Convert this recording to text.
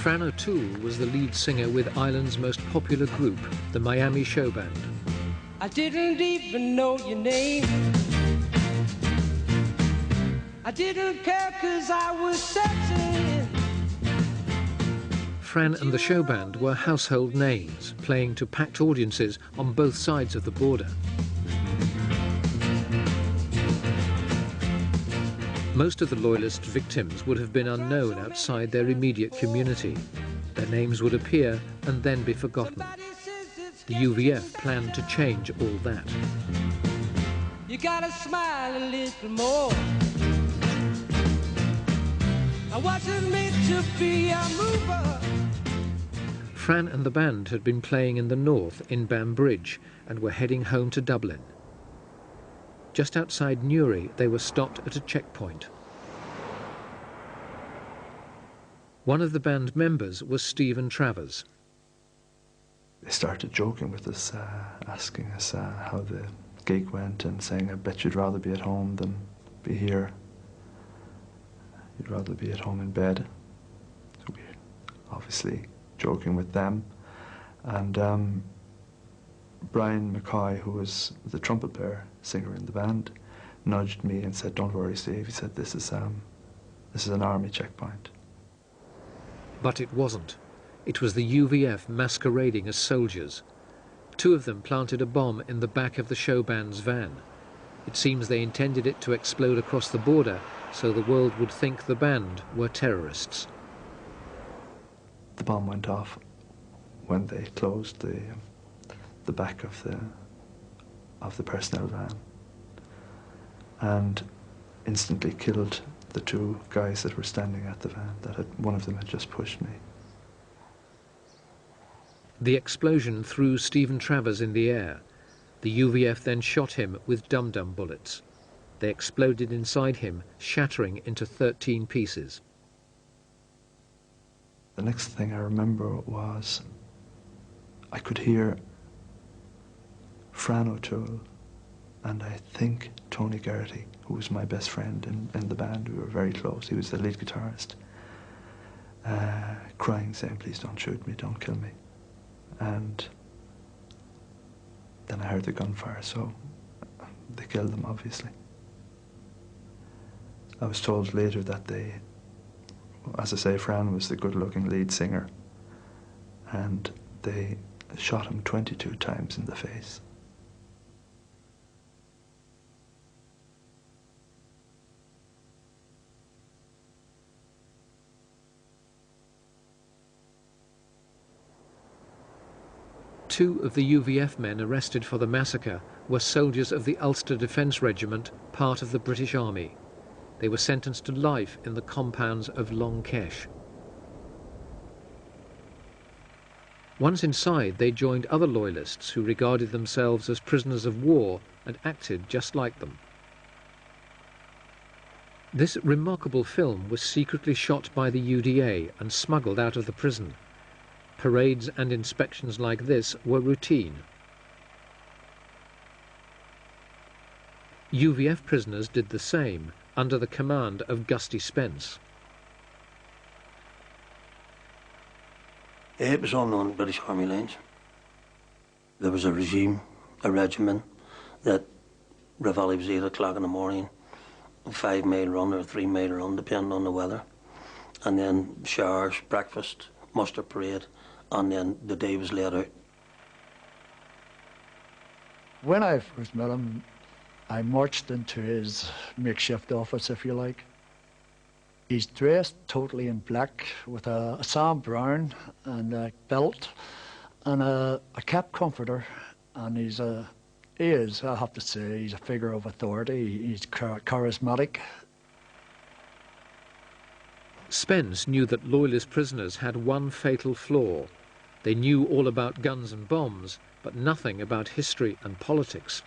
Fran O'Toole was the lead singer with Ireland's most popular group, the Miami Showband. I didn't even know your name. I didn't care 'cause I was searching. Fran and the Showband were household names, playing to packed audiences on both sides of the border. Most of the Loyalist victims would have been unknown outside their immediate community. Their names would appear and then be forgotten. The UVF planned to change all that. You gotta smile a little more. I wasn't meant to be a mover. Fran and the band had been playing in the north in Banbridge and were heading home to Dublin. Just outside Newry, they were stopped at a checkpoint. One of the band members was Stephen Travers. They started joking with us, asking us how the gig went and saying, I bet you'd rather be at home than be here. You'd rather be at home in bed. So we were obviously joking with them. And Brian McCoy, who was the trumpet player, singer in the band, nudged me and said, don't worry, Steve. He said, this is an army checkpoint. But it wasn't. It was the UVF masquerading as soldiers. Two of them planted a bomb in the back of the Showband's van. It seems they intended it to explode across the border so the world would think the band were terrorists. The bomb went off when they closed the back of the personnel van and instantly killed the two guys that were standing at the van. One of them had just pushed me. The explosion threw Stephen Travers in the air. The UVF then shot him with dum-dum bullets. They exploded inside him, shattering into 13 pieces. The next thing I remember was I could hear Fran O'Toole and I think Tony Garrity, who was my best friend in the band. We were very close. He was the lead guitarist, crying, saying, please don't shoot me, don't kill me. And then I heard the gunfire, so they killed them, obviously. I was told later that as I say, Fran was the good-looking lead singer, and they shot him 22 times in the face. Two of the UVF men arrested for the massacre were soldiers of the Ulster Defence Regiment, part of the British Army. They were sentenced to life in the compounds of Long Kesh. Once inside, they joined other loyalists who regarded themselves as prisoners of war and acted just like them. This remarkable film was secretly shot by the UDA and smuggled out of the prison. Parades and inspections like this were routine. UVF prisoners did the same under the command of Gusty Spence. It was all on British Army lines. There was a regimen that Reveille was 8 o'clock in the morning, a 5-mile run or a 3-mile run, depending on the weather, and then showers, breakfast, muster parade, and then the day was let out. When I first met him, I marched into his makeshift office, if you like. He's dressed totally in black with a Sam Brown and a belt and a cap comforter, and he is, I have to say, he's a figure of authority. He's charismatic. Spence knew that Loyalist prisoners had one fatal flaw. They knew all about guns and bombs, but nothing about history and politics.